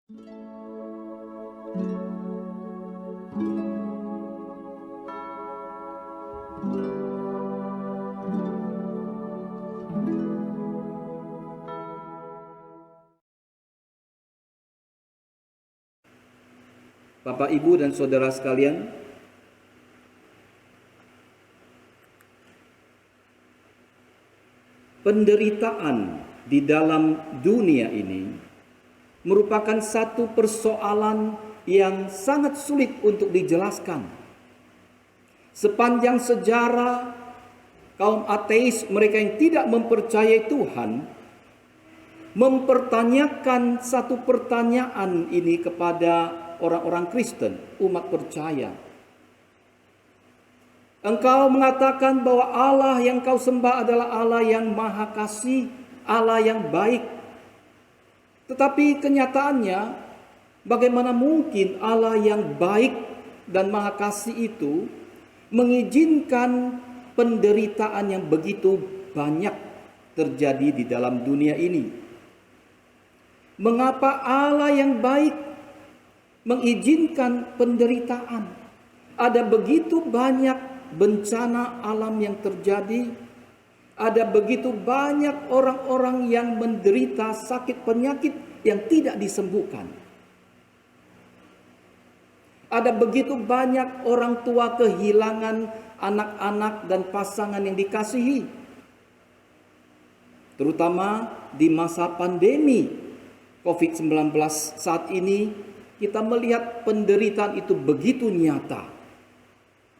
Bapak, Ibu, dan saudara sekalian, penderitaan di dalam dunia ini merupakan satu persoalan yang sangat sulit untuk dijelaskan. Sepanjang sejarah, kaum ateis, mereka yang tidak mempercayai Tuhan, mempertanyakan satu pertanyaan ini kepada orang-orang Kristen, umat percaya. Engkau mengatakan bahwa Allah yang kau sembah adalah Allah yang maha kasih, Allah yang baik. Tetapi kenyataannya, bagaimana mungkin Allah yang baik dan maha kasih itu mengizinkan penderitaan yang begitu banyak terjadi di dalam dunia ini? Mengapa Allah yang baik mengizinkan penderitaan? Ada begitu banyak bencana alam yang terjadi. Ada begitu banyak orang-orang yang menderita sakit penyakit yang tidak disembuhkan. Ada begitu banyak orang tua kehilangan anak-anak dan pasangan yang dikasihi. Terutama di masa pandemi COVID-19 saat ini, kita melihat penderitaan itu begitu nyata.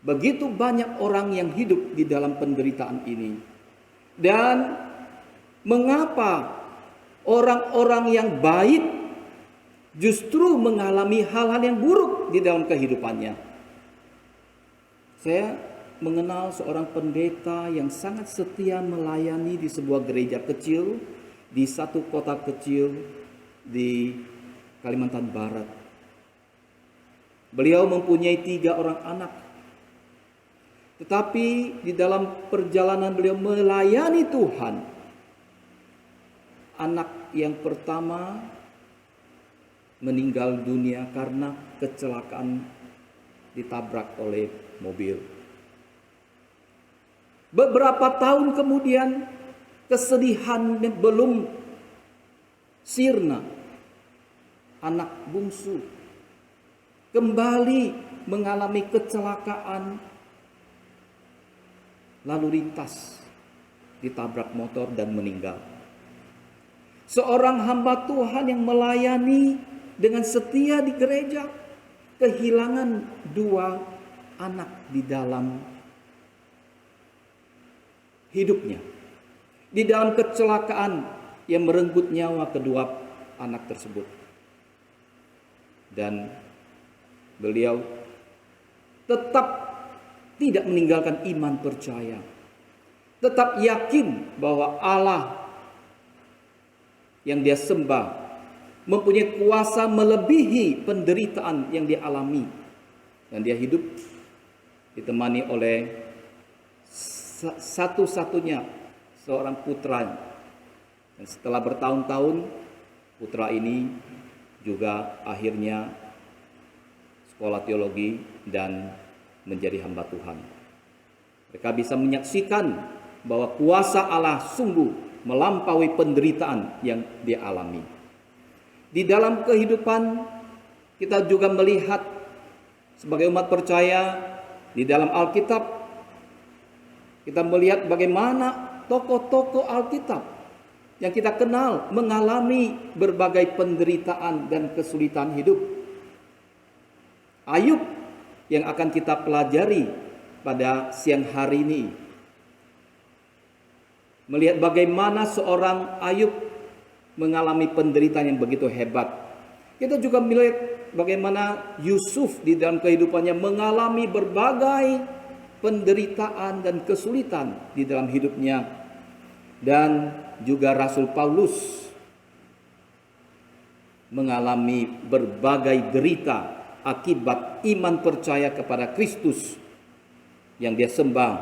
Begitu banyak orang yang hidup di dalam penderitaan ini. Dan mengapa orang-orang yang baik justru mengalami hal-hal yang buruk di dalam kehidupannya? Saya mengenal seorang pendeta yang sangat setia melayani di sebuah gereja kecil di satu kota kecil di Kalimantan Barat. Beliau mempunyai 3 orang anak. Tetapi di dalam perjalanan beliau melayani Tuhan, anak yang pertama meninggal dunia karena kecelakaan ditabrak oleh mobil. Beberapa tahun kemudian, kesedihan belum sirna. Anak bungsu kembali mengalami kecelakaan lalu lintas, ditabrak motor dan meninggal. Seorang hamba Tuhan yang melayani dengan setia di gereja kehilangan 2 anak di dalam hidupnya. Di dalam kecelakaan yang merenggut nyawa kedua anak tersebut. Dan beliau tetap tidak meninggalkan iman percaya. Tetap yakin bahwa Allah yang dia sembah mempunyai kuasa melebihi penderitaan yang dia alami. Dan dia hidup ditemani oleh satu-satunya seorang putra. Dan setelah bertahun-tahun, putra ini juga akhirnya sekolah teologi dan menjadi hamba Tuhan. Mereka bisa menyaksikan bahwa kuasa Allah sungguh melampaui penderitaan yang dia alami. Di dalam kehidupan kita juga melihat sebagai umat percaya di dalam Alkitab, kita melihat bagaimana tokoh-tokoh Alkitab yang kita kenal mengalami berbagai penderitaan dan kesulitan hidup. Ayub yang akan kita pelajari pada siang hari ini, melihat bagaimana seorang Ayub mengalami penderitaan yang begitu hebat. Kita juga melihat bagaimana Yusuf di dalam kehidupannya mengalami berbagai penderitaan dan kesulitan di dalam hidupnya. Dan juga Rasul Paulus mengalami berbagai derita akibat iman percaya kepada Kristus yang dia sembah,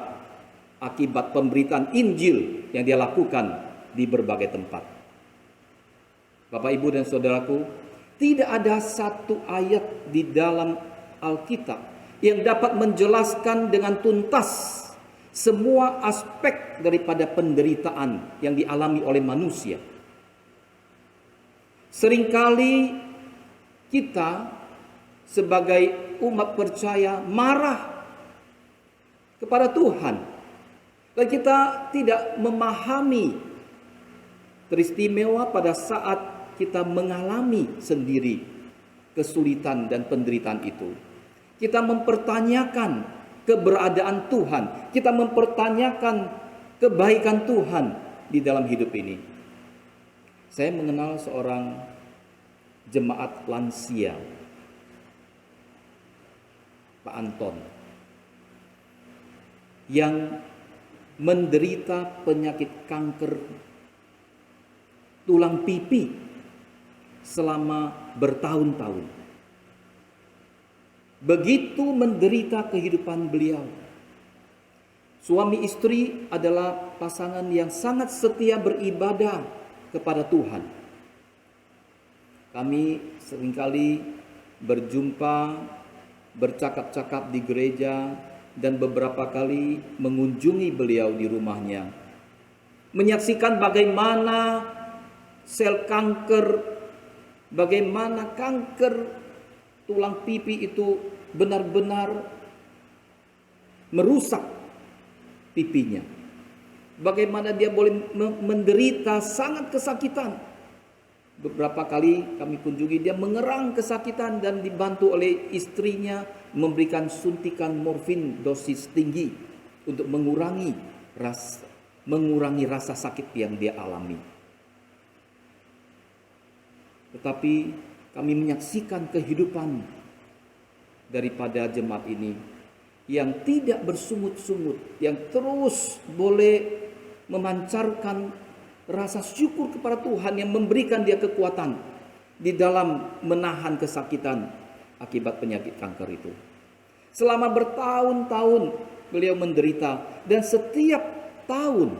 akibat pemberitaan Injil yang dia lakukan di berbagai tempat. Bapak, Ibu, dan saudaraku, Tidak ada satu ayat di dalam Alkitab yang dapat menjelaskan dengan tuntas semua aspek daripada penderitaan yang dialami oleh manusia. Seringkali kita sebagai umat percaya marah kepada Tuhan, dan kita tidak memahami teristimewa pada saat kita mengalami sendiri kesulitan dan penderitaan itu. Kita mempertanyakan keberadaan Tuhan, kita mempertanyakan kebaikan Tuhan di dalam hidup ini. Saya mengenal seorang jemaat lansia, Pak Anton, yang menderita penyakit kanker tulang pipi selama bertahun-tahun. Begitu menderita kehidupan beliau. Suami istri adalah pasangan yang sangat setia beribadah kepada Tuhan. Kami seringkali berjumpa, bercakap-cakap di gereja, dan beberapa kali mengunjungi beliau di rumahnya. Menyaksikan bagaimana sel kanker, bagaimana kanker tulang pipi itu benar-benar merusak pipinya. Bagaimana dia boleh menderita sangat kesakitan. Beberapa kali kami kunjungi, dia mengerang kesakitan dan dibantu oleh istrinya memberikan suntikan morfin dosis tinggi untuk mengurangi rasa sakit yang dia alami. Tetapi kami menyaksikan kehidupan daripada jemaat ini yang tidak bersungut-sungut, yang terus boleh memancarkan rasa syukur kepada Tuhan yang memberikan dia kekuatan di dalam menahan kesakitan akibat penyakit kanker itu. Selama bertahun-tahun beliau menderita, dan setiap tahun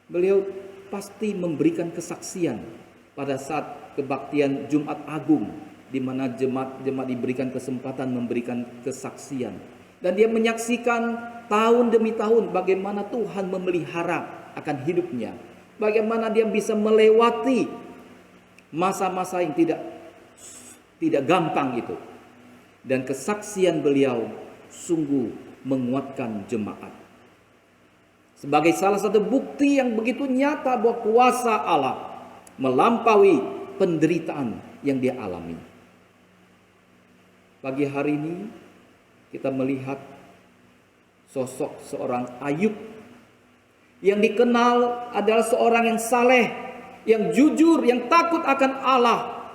beliau pasti memberikan kesaksian pada saat kebaktian Jumat Agung, di mana jemaat diberikan kesempatan memberikan kesaksian. Dan dia menyaksikan tahun demi tahun bagaimana Tuhan memelihara akan hidupnya. Bagaimana dia bisa melewati masa-masa yang tidak gampang itu. Dan kesaksian beliau sungguh menguatkan jemaat. Sebagai salah satu bukti yang begitu nyata bahwa kuasa Allah melampaui penderitaan yang dia alami. Pagi hari ini kita melihat sosok seorang Ayub yang dikenal adalah seorang yang saleh, yang jujur, yang takut akan Allah,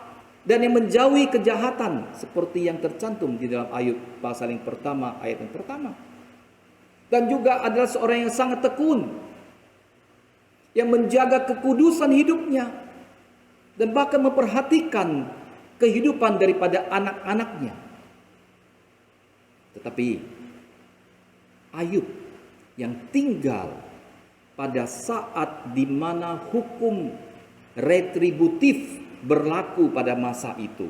dan yang menjauhi kejahatan seperti yang tercantum di dalam Ayub pasal yang pertama, ayat yang pertama. Dan juga adalah seorang yang sangat tekun, yang menjaga kekudusan hidupnya, dan bahkan memperhatikan kehidupan daripada anak-anaknya. Tetapi Ayub yang tinggal pada saat di mana hukum retributif berlaku pada masa itu,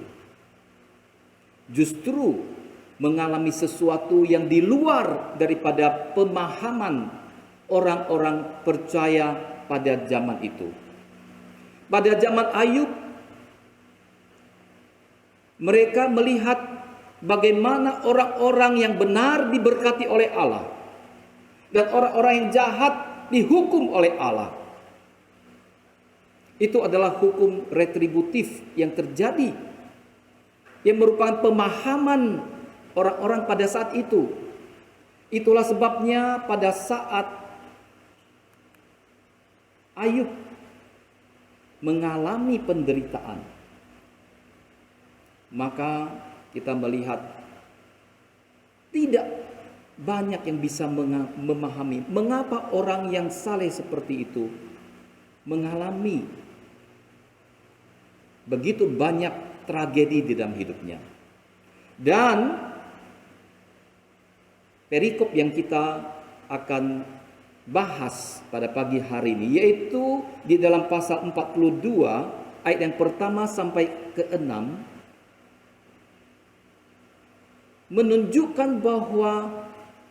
justru mengalami sesuatu yang di luar daripada pemahaman orang-orang percaya pada zaman itu. Pada zaman Ayub, mereka melihat bagaimana orang-orang yang benar diberkati oleh Allah dan orang-orang yang jahat dihukum oleh Allah. Itu adalah hukum retributif yang terjadi, yang merupakan pemahaman orang-orang pada saat itu. Itulah sebabnya pada saat Ayub mengalami penderitaan, maka kita melihat tidak banyak yang bisa memahami mengapa orang yang saleh seperti itu mengalami begitu banyak tragedi di dalam hidupnya. Dan perikop yang kita akan bahas pada pagi hari ini yaitu di dalam pasal 42 ayat yang pertama sampai ke-6 menunjukkan bahwa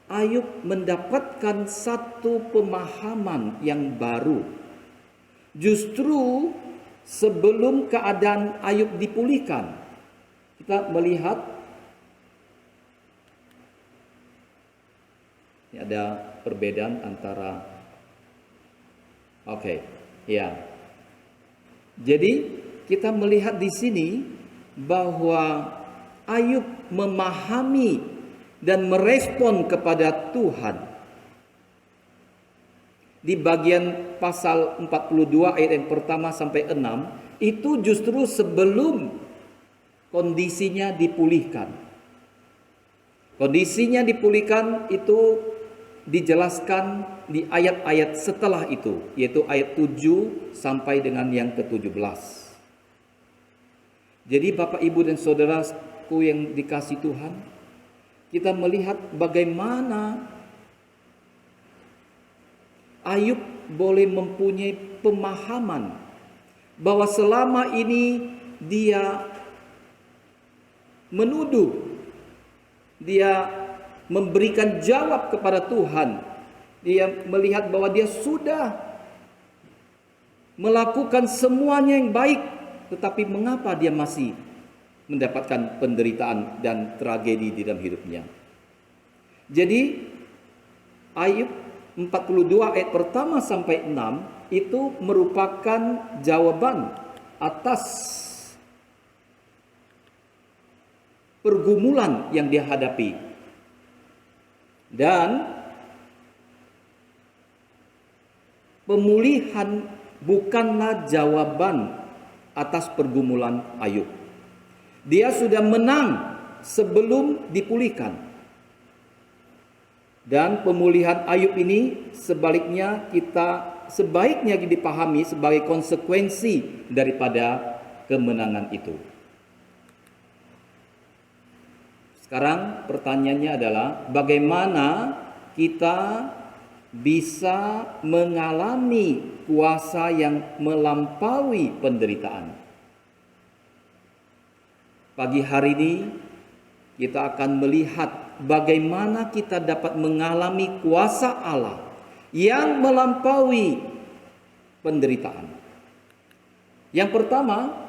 Ayub mendapatkan satu pemahaman yang baru. Justru sebelum keadaan Ayub dipulihkan, kita melihat ada perbedaan antara Jadi kita melihat di sini bahwa Ayub memahami dan merespon kepada Tuhan. Di bagian pasal 42 ayat yang pertama sampai 6 itu justru sebelum kondisinya dipulihkan. Kondisinya dipulihkan itu dijelaskan di ayat-ayat setelah itu, yaitu ayat 7 sampai dengan yang ke-17. Jadi Bapak, Ibu, dan saudaraku yang dikasihi Tuhan, kita melihat bagaimana Ayub boleh mempunyai pemahaman bahwa selama ini dia menuduh, dia memberikan jawab kepada Tuhan. Dia melihat bahwa dia sudah melakukan semuanya yang baik, tetapi mengapa dia masih mendapatkan penderitaan dan tragedi di dalam hidupnya. Jadi Ayub 42 ayat pertama sampai 6 itu merupakan jawaban atas pergumulan yang dia hadapi. Dan pemulihan bukanlah jawaban atas pergumulan Ayub. Dia sudah menang sebelum dipulihkan. Dan pemulihan Ayub ini sebaliknya sebaiknya dipahami sebagai konsekuensi daripada kemenangan itu. Sekarang pertanyaannya adalah bagaimana kita bisa mengalami kuasa yang melampaui penderitaan. Pagi hari ini kita akan melihat bagaimana kita dapat mengalami kuasa Allah yang melampaui penderitaan. Yang pertama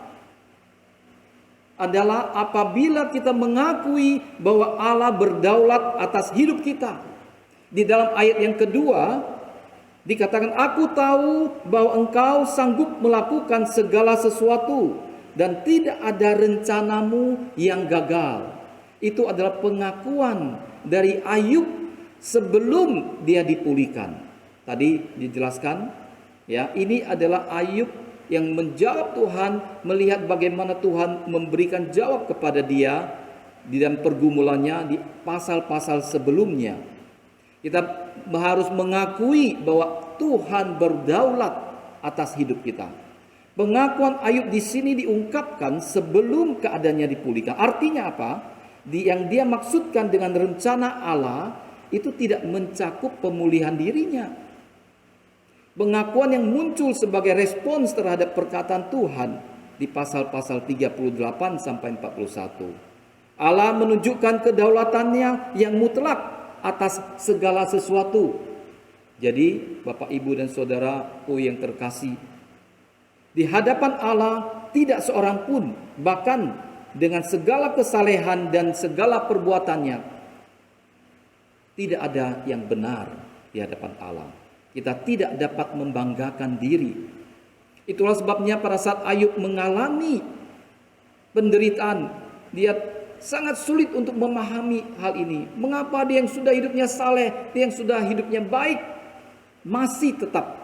adalah apabila kita mengakui bahwa Allah berdaulat atas hidup kita. Di dalam ayat yang kedua dikatakan, aku tahu bahwa engkau sanggup melakukan segala sesuatu dan tidak ada rencanamu yang gagal. Itu adalah pengakuan dari Ayub sebelum dia dipulihkan. Tadi dijelaskan, ya, ini adalah Ayub yang menjawab Tuhan, melihat bagaimana Tuhan memberikan jawab kepada dia di dalam pergumulannya di pasal-pasal sebelumnya. Kita harus mengakui bahwa Tuhan berdaulat atas hidup kita. Pengakuan Ayub di sini diungkapkan sebelum keadaannya dipulihkan. Artinya apa? Yang dia maksudkan dengan rencana Allah itu tidak mencakup pemulihan dirinya. Pengakuan yang muncul sebagai respons terhadap perkataan Tuhan di pasal-pasal 38 sampai 41. Allah menunjukkan kedaulatannya yang mutlak atas segala sesuatu. Jadi Bapak, Ibu, dan saudaraku yang terkasih, di hadapan Allah tidak seorang pun, bahkan dengan segala kesalehan dan segala perbuatannya, tidak ada yang benar di hadapan Allah. Kita tidak dapat membanggakan diri. Itulah sebabnya pada saat Ayub mengalami penderitaan, dia sangat sulit untuk memahami hal ini. Mengapa dia yang sudah hidupnya saleh, dia yang sudah hidupnya baik, masih tetap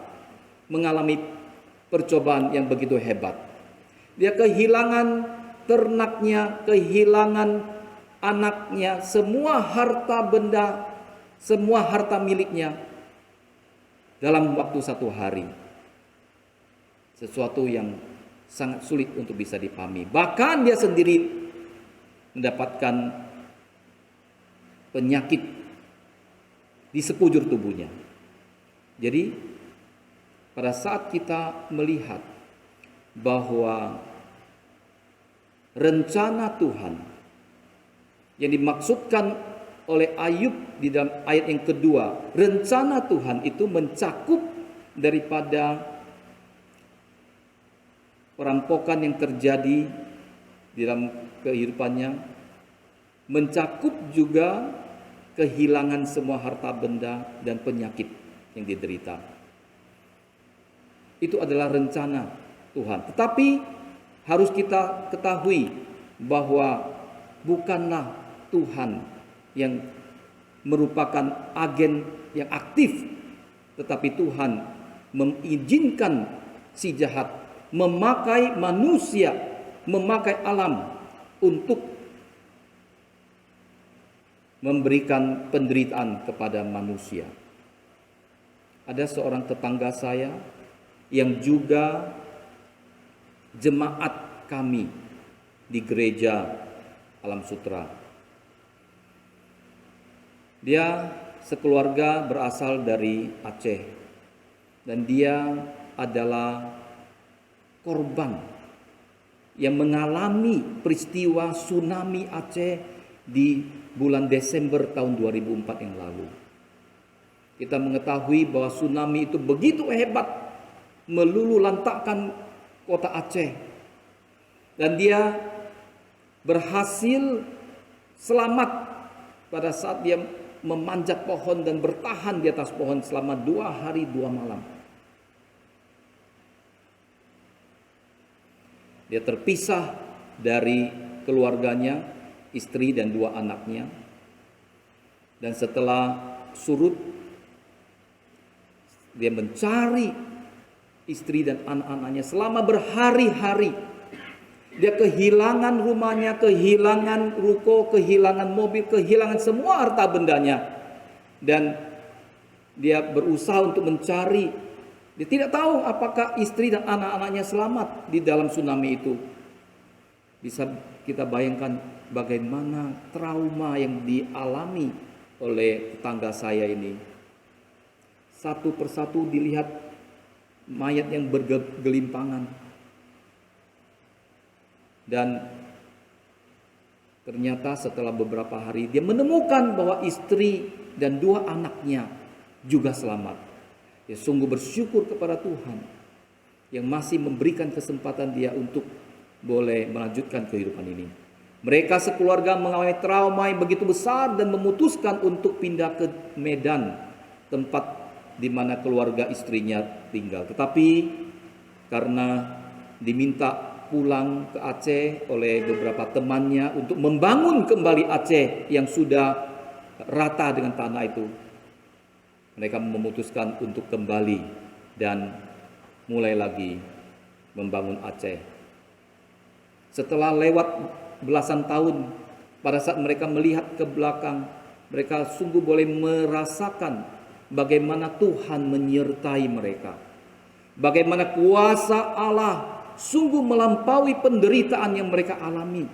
mengalami percobaan yang begitu hebat. Dia kehilangan ternaknya, kehilangan anaknya, semua harta benda, semua harta miliknya dalam waktu satu hari. Sesuatu yang sangat sulit untuk bisa dipahami. Bahkan dia sendiri mendapatkan penyakit di sekujur tubuhnya. Jadi pada saat kita melihat bahwa rencana Tuhan. Yang dimaksudkan oleh Ayub di dalam ayat yang kedua, rencana Tuhan itu mencakup daripada perampokan yang terjadi di dalam kehidupannya, mencakup juga kehilangan semua harta benda dan penyakit yang diderita. Itu adalah rencana Tuhan. Tetapi harus kita ketahui bahwa bukanlah Tuhan yang merupakan agen yang aktif, tetapi Tuhan mengizinkan si jahat memakai manusia, memakai alam untuk memberikan penderitaan kepada manusia. Ada seorang tetangga saya yang juga jemaat kami di gereja Alam Sutra. Dia sekeluarga berasal dari Aceh dan dia adalah korban yang mengalami peristiwa tsunami Aceh di bulan Desember tahun 2004 yang lalu. Kita mengetahui bahwa tsunami itu begitu hebat, meluluh lantakkan kota Aceh. Dan dia berhasil selamat pada saat dia memanjat pohon dan bertahan di atas pohon selama 2 hari 2 malam. Dia terpisah dari keluarganya, istri dan 2 anaknya. Dan setelah surut, dia mencari istri dan anak-anaknya selama berhari-hari. Dia kehilangan rumahnya, kehilangan ruko, kehilangan mobil, kehilangan semua harta bendanya. Dan dia berusaha untuk mencari. Dia tidak tahu apakah istri dan anak-anaknya selamat di dalam tsunami itu. Bisa kita bayangkan bagaimana trauma yang dialami oleh tetangga saya ini. Satu persatu dilihat mayat yang bergelimpangan. Dan ternyata setelah beberapa hari dia menemukan bahwa istri dan 2 anaknya juga selamat. Dia sungguh bersyukur kepada Tuhan yang masih memberikan kesempatan dia untuk boleh melanjutkan kehidupan ini. Mereka sekeluarga mengalami trauma yang begitu besar dan memutuskan untuk pindah ke Medan, tempat di mana keluarga istrinya tinggal. Tetapi karena diminta pulang ke Aceh oleh beberapa temannya untuk membangun kembali Aceh yang sudah rata dengan tanah itu, mereka memutuskan untuk kembali dan mulai lagi membangun Aceh. Setelah lewat belasan tahun, pada saat mereka melihat ke belakang, mereka sungguh boleh merasakan bagaimana Tuhan menyertai mereka. Bagaimana kuasa Allah sungguh melampaui penderitaan yang mereka alami.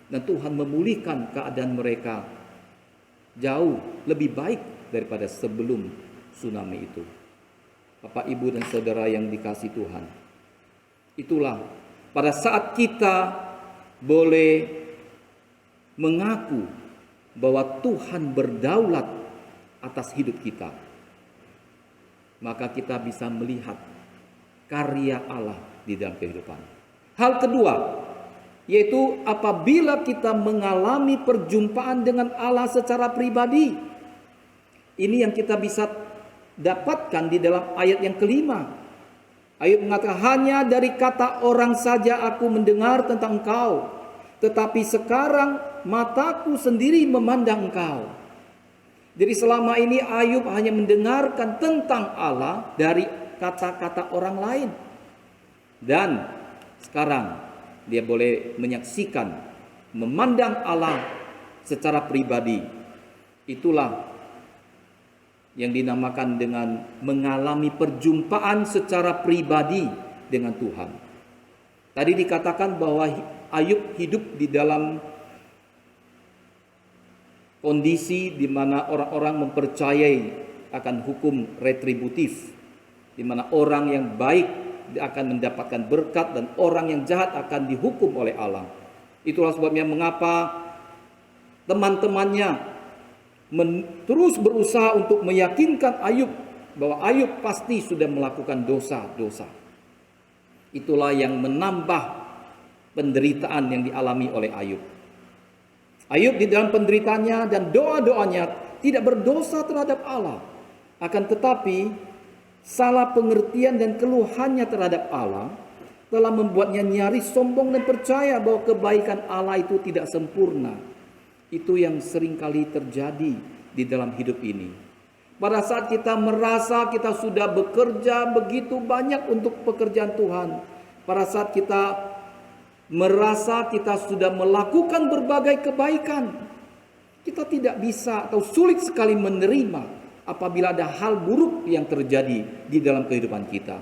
Dan Tuhan memulihkan keadaan mereka jauh lebih baik daripada sebelum tsunami itu. Bapak, Ibu, dan Saudara yang dikasihi Tuhan, itulah pada saat kita boleh mengaku bahwa Tuhan berdaulat atas hidup kita, maka kita bisa melihat karya Allah di dalam kehidupan. Hal kedua, yaitu apabila kita mengalami perjumpaan dengan Allah secara pribadi. Ini yang kita bisa dapatkan di dalam ayat yang kelima. Ayat mengatakan, hanya dari kata orang saja aku mendengar tentang engkau, tetapi sekarang mataku sendiri memandang engkau. Jadi selama ini Ayub hanya mendengarkan tentang Allah dari kata-kata orang lain. Dan sekarang dia boleh menyaksikan, memandang Allah secara pribadi. Itulah yang dinamakan dengan mengalami perjumpaan secara pribadi dengan Tuhan. Tadi dikatakan bahwa Ayub hidup di dalam kondisi di mana orang-orang mempercayai akan hukum retributif, di mana orang yang baik akan mendapatkan berkat dan orang yang jahat akan dihukum oleh Allah. Itulah sebabnya mengapa teman-temannya terus berusaha untuk meyakinkan Ayub bahwa Ayub pasti sudah melakukan dosa-dosa. Itulah yang menambah penderitaan yang dialami oleh Ayub. Ayub di dalam penderitaannya dan doa-doanya tidak berdosa terhadap Allah. Akan tetapi salah pengertian dan keluhannya terhadap Allah telah membuatnya nyaris sombong dan percaya bahwa kebaikan Allah itu tidak sempurna. Itu yang seringkali terjadi di dalam hidup ini. Pada saat kita merasa kita sudah bekerja begitu banyak untuk pekerjaan Tuhan, pada saat kita merasa kita sudah melakukan berbagai kebaikan, kita tidak bisa atau sulit sekali menerima apabila ada hal buruk yang terjadi di dalam kehidupan kita.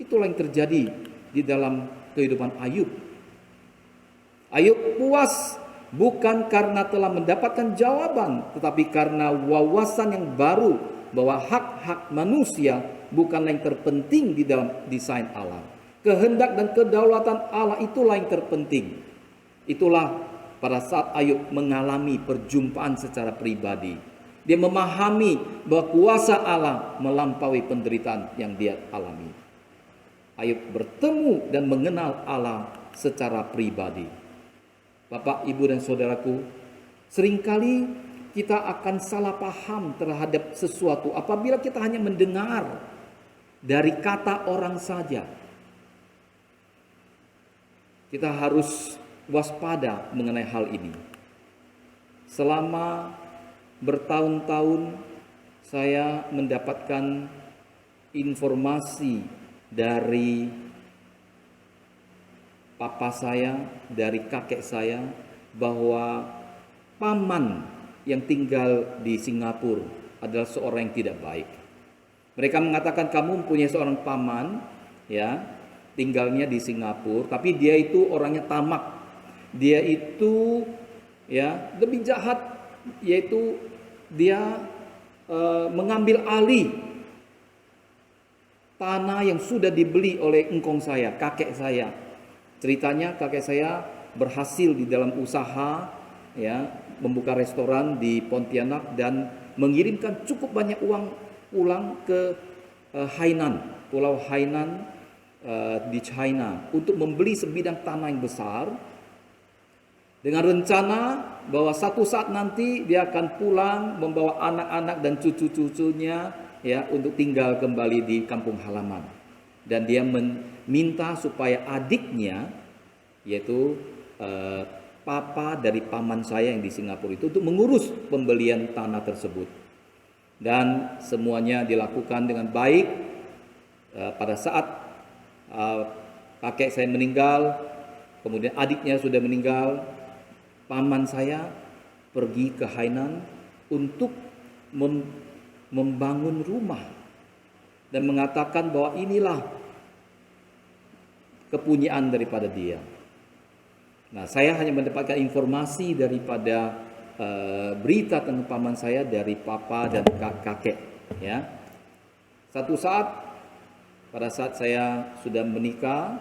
Itulah yang terjadi di dalam kehidupan Ayub. Ayub puas bukan karena telah mendapatkan jawaban, tetapi karena wawasan yang baru bahwa hak-hak manusia bukanlah yang terpenting di dalam desain Allah. Kehendak dan kedaulatan Allah itulah yang terpenting. Itulah pada saat Ayub mengalami perjumpaan secara pribadi. Dia memahami bahwa kuasa Allah melampaui penderitaan yang dia alami. Ayub bertemu dan mengenal Allah secara pribadi. Bapak, Ibu, dan Saudaraku, seringkali kita akan salah paham terhadap sesuatu apabila kita hanya mendengar dari kata orang saja. Kita harus waspada mengenai hal ini. Selama bertahun-tahun saya mendapatkan informasi dari papa saya, dari kakek saya, bahwa paman yang tinggal di Singapura adalah seorang yang tidak baik. Mereka mengatakan kamu mempunyai seorang paman, ya, tinggalnya di Singapura, tapi dia itu orangnya tamak. Dia itu ya lebih jahat, yaitu dia mengambil alih tanah yang sudah dibeli oleh engkong saya, kakek saya. Ceritanya kakek saya berhasil di dalam usaha, ya, membuka restoran di Pontianak dan mengirimkan cukup banyak uang pulang ke Hainan, Pulau Hainan di China, untuk membeli sebidang tanah yang besar dengan rencana bahwa satu saat nanti dia akan pulang membawa anak-anak dan cucu-cucunya, ya, untuk tinggal kembali di kampung halaman. Dan dia meminta supaya adiknya, yaitu papa dari paman saya yang di Singapura itu, untuk mengurus pembelian tanah tersebut. Dan semuanya dilakukan dengan baik. Pada saat kakek saya meninggal, kemudian adiknya sudah meninggal, paman saya pergi ke Hainan untuk membangun rumah dan mengatakan bahwa inilah kepunyaan daripada dia. Nah, saya hanya mendapatkan informasi daripada berita tentang paman saya dari papa dan kakek, ya. Satu saat, pada saat saya sudah menikah,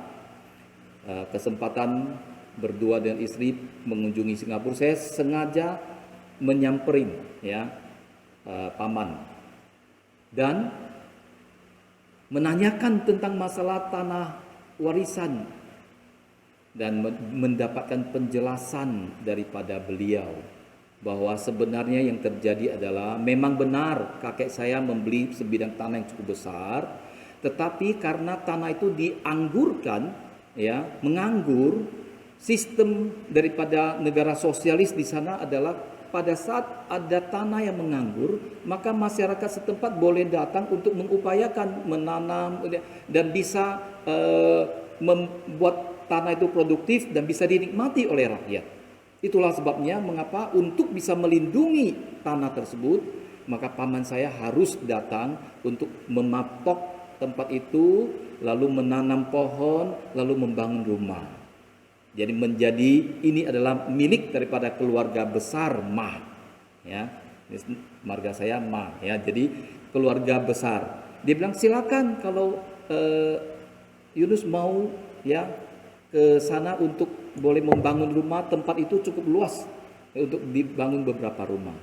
kesempatan berdua dengan istri mengunjungi Singapura, saya sengaja menyamperin, ya, paman dan menanyakan tentang masalah tanah warisan dan mendapatkan penjelasan daripada beliau bahwa sebenarnya yang terjadi adalah memang benar kakek saya membeli sebidang tanah yang cukup besar, tetapi karena tanah itu dianggurkan, ya, menganggur. Sistem daripada negara sosialis di sana adalah pada saat ada tanah yang menganggur, maka masyarakat setempat boleh datang untuk mengupayakan menanam dan bisa membuat tanah itu produktif dan bisa dinikmati oleh rakyat. Itulah sebabnya mengapa untuk bisa melindungi tanah tersebut, maka paman saya harus datang untuk mematok tempat itu, lalu menanam pohon, lalu membangun rumah. Jadi ini adalah milik daripada keluarga besar Ma, ya. Marga saya Ma, ya. Jadi keluarga besar. Dia bilang silakan kalau Yunus mau, ya, ke sana untuk boleh membangun rumah, tempat itu cukup luas untuk dibangun beberapa rumah.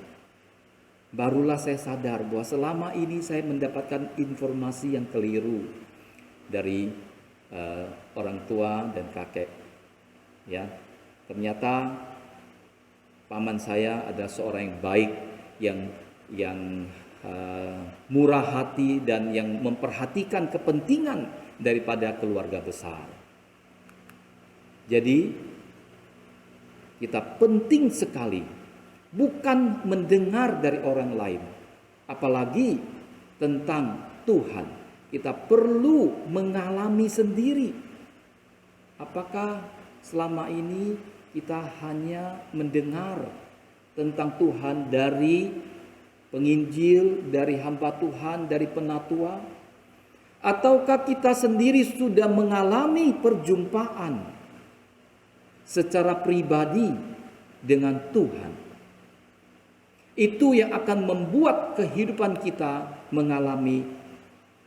Barulah saya sadar bahwa selama ini saya mendapatkan informasi yang keliru dari orang tua dan kakek. Ya, ternyata paman saya adalah seorang yang baik, yang murah hati dan yang memperhatikan kepentingan daripada keluarga besar. Jadi kita penting sekali bukan mendengar dari orang lain, apalagi tentang Tuhan. Kita perlu mengalami sendiri. Apakah selama ini kita hanya mendengar tentang Tuhan dari penginjil, dari hamba Tuhan, dari penatua? Ataukah kita sendiri sudah mengalami perjumpaan secara pribadi dengan Tuhan? Itu yang akan membuat kehidupan kita mengalami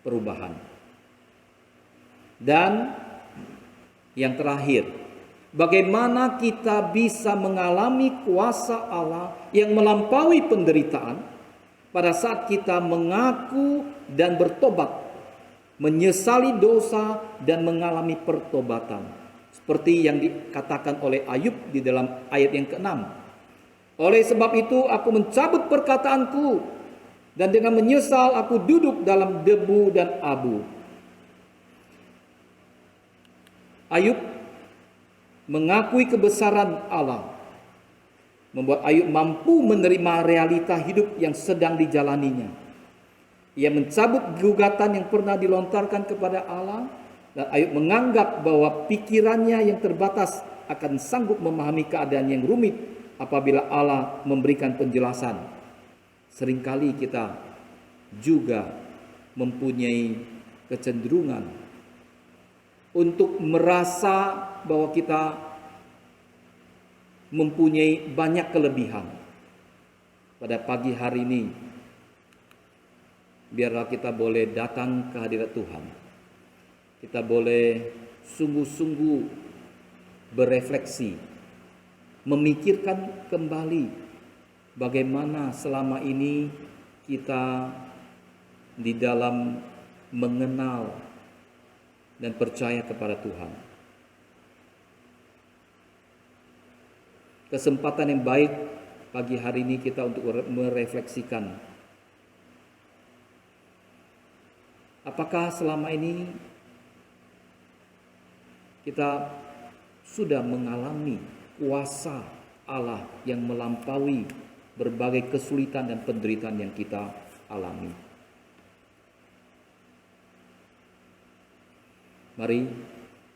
perubahan. Dan yang terakhir, bagaimana kita bisa mengalami kuasa Allah yang melampaui penderitaan pada saat kita mengaku dan bertobat, menyesali dosa dan mengalami pertobatan. Seperti yang dikatakan oleh Ayub di dalam ayat yang ke-6. Oleh sebab itu aku mencabut perkataanku, dan dengan menyesal aku duduk dalam debu dan abu. Ayub mengakui kebesaran Allah, membuat Ayub mampu menerima realita hidup yang sedang dijalaninya. Ia mencabut gugatan yang pernah dilontarkan kepada Allah, dan Ayub menganggap bahwa pikirannya yang terbatas akan sanggup memahami keadaan yang rumit apabila Allah memberikan penjelasan. Seringkali kita juga mempunyai kecenderungan untuk merasa bahwa kita mempunyai banyak kelebihan. Pada pagi hari ini, biarlah kita boleh datang ke hadirat Tuhan. Kita boleh sungguh-sungguh berefleksi, memikirkan kembali bagaimana selama ini kita di dalam mengenal dan percaya kepada Tuhan. Kesempatan yang baik pagi hari ini kita untuk merefleksikan. Apakah selama ini kita sudah mengalami kuasa Allah yang melampaui berbagai kesulitan dan penderitaan yang kita alami? Mari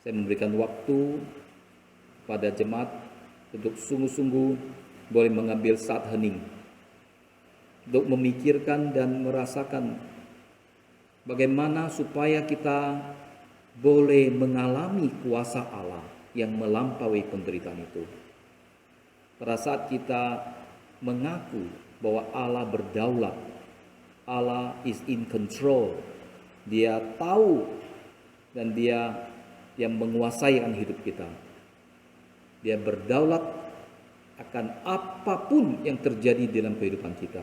saya memberikan waktu pada jemaat untuk sungguh-sungguh boleh mengambil saat hening, untuk memikirkan dan merasakan bagaimana supaya kita boleh mengalami kuasa Allah yang melampaui penderitaan itu. Pada saat kita mengaku bahwa Allah berdaulat, Allah is in control, Dia tahu dan Dia yang menguasai akan hidup kita. Dia berdaulat akan apapun yang terjadi dalam kehidupan kita.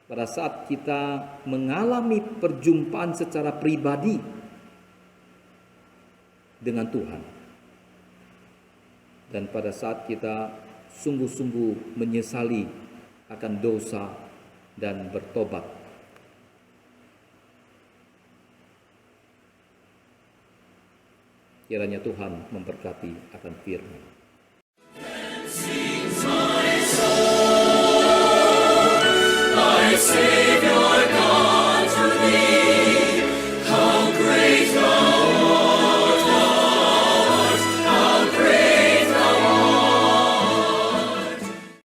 Pada saat kita mengalami perjumpaan secara pribadi dengan Tuhan, dan pada saat kita sungguh-sungguh menyesali akan dosa dan bertobat, kiranya Tuhan memberkati akan firman.